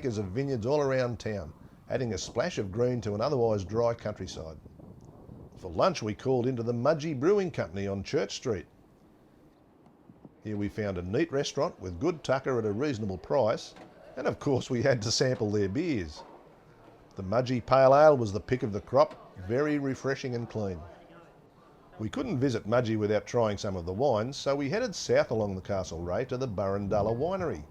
acres of vineyards all around town, adding a splash of green to an otherwise dry countryside. For lunch we called into the Mudgee Brewing Company on Church Street. Here we found a neat restaurant with good tucker at a reasonable price, and of course we had to sample their beers. The Mudgee Pale Ale was the pick of the crop, very refreshing and clean. We couldn't visit Mudgee without trying some of the wines, so we headed south along the Castlereagh to the Burrendala Winery.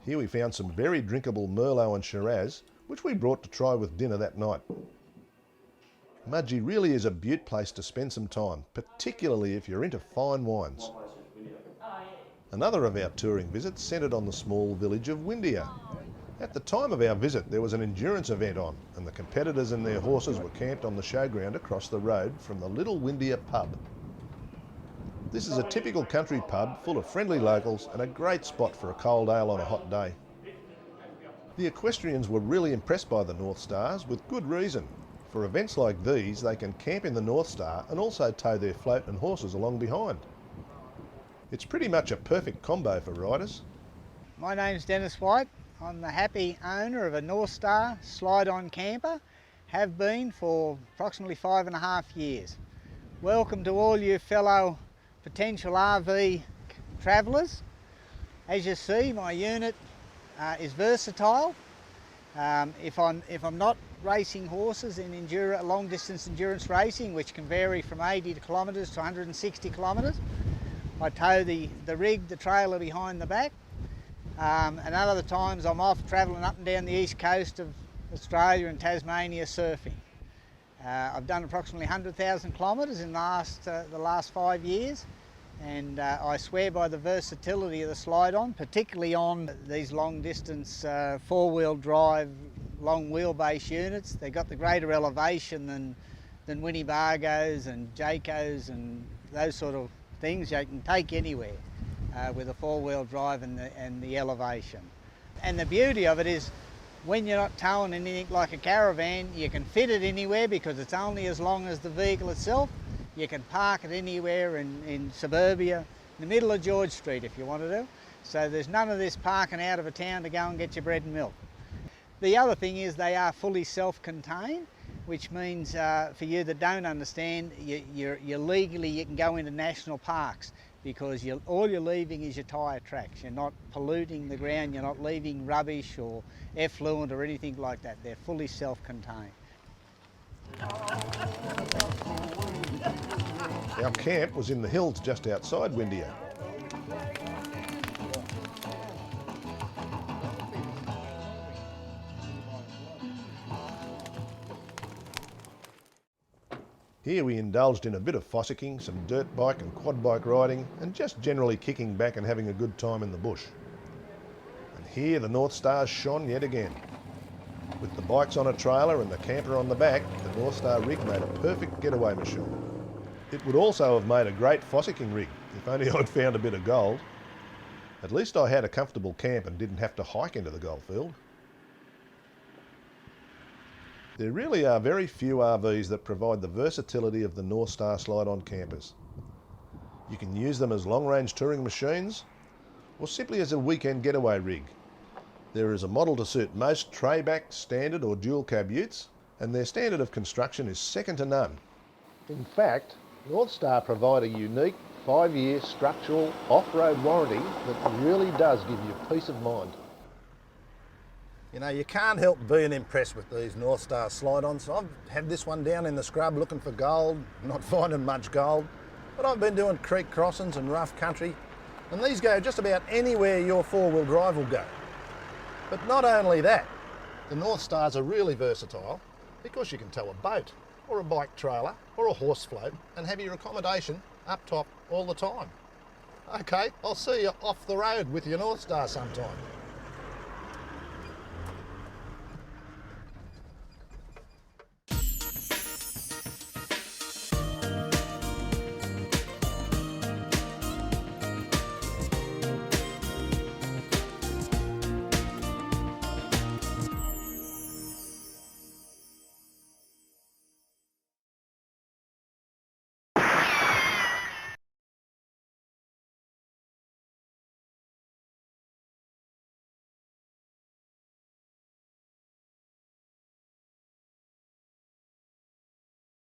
Here we found some very drinkable Merlot and Shiraz, which we brought to try with dinner that night. Mudgee really is a beaut place to spend some time, particularly if you're into fine wines. Another of our touring visits centred on the small village of Windia. At the time of our visit there was an endurance event on, and the competitors and their horses were camped on the showground across the road from the Little Windia pub. This is a typical country pub full of friendly locals and a great spot for a cold ale on a hot day. The equestrians were really impressed by the Northstars, with good reason. For events like these they can camp in the Northstar and also tow their float and horses along behind. It's pretty much a perfect combo for riders. My name's Dennis White. I'm the happy owner of a Northstar slide-on camper, have been for approximately 5.5 years. Welcome to all you fellow potential RV travellers. As you see, my unit is versatile. If I'm not racing horses in long distance endurance racing, which can vary from 80 kilometres to 160 kilometres, I tow the rig, the trailer behind the back. And other times I'm off travelling up and down the east coast of Australia and Tasmania surfing. I've done approximately 100,000 kilometres in the last 5 years, and I swear by the versatility of the slide-on, particularly on these long distance four-wheel drive long wheelbase units. They've got the greater elevation than Winnebagos and Jaycos and those sort of things. You can take anywhere with a four-wheel drive and the elevation. And the beauty of it is, when you're not towing anything like a caravan, you can fit it anywhere because it's only as long as the vehicle itself. You can park it anywhere in suburbia, in the middle of George Street if you want to do. So there's none of this parking out of a town to go and get your bread and milk. The other thing is they are fully self-contained, which means for you that don't understand, you're legally, you can go into national parks because all you're leaving is your tyre tracks. You're not polluting the ground, you're not leaving rubbish or effluent or anything like that. They're fully self-contained. Our camp was in the hills just outside Windia. Here we indulged in a bit of fossicking, some dirt bike and quad bike riding, and just generally kicking back and having a good time in the bush. And here the Northstars shone yet again. With the bikes on a trailer and the camper on the back, the Northstar rig made a perfect getaway machine. It would also have made a great fossicking rig, if only I'd found a bit of gold. At least I had a comfortable camp and didn't have to hike into the goldfield. There really are very few RVs that provide the versatility of the Northstar slide-on campers. You can use them as long-range touring machines or simply as a weekend getaway rig. There is a model to suit most tray-back, standard or dual cab utes, and their standard of construction is second to none. In fact, Northstar provide a unique 5-year structural off-road warranty that really does give you peace of mind. You know, you can't help being impressed with these Northstar slide-ons. I've had this one down in the scrub looking for gold, not finding much gold, but I've been doing creek crossings and rough country, and these go just about anywhere your four-wheel drive will go. But not only that, the Northstars are really versatile because you can tow a boat or a bike trailer or a horse float and have your accommodation up top all the time. Okay, I'll see you off the road with your Northstar sometime.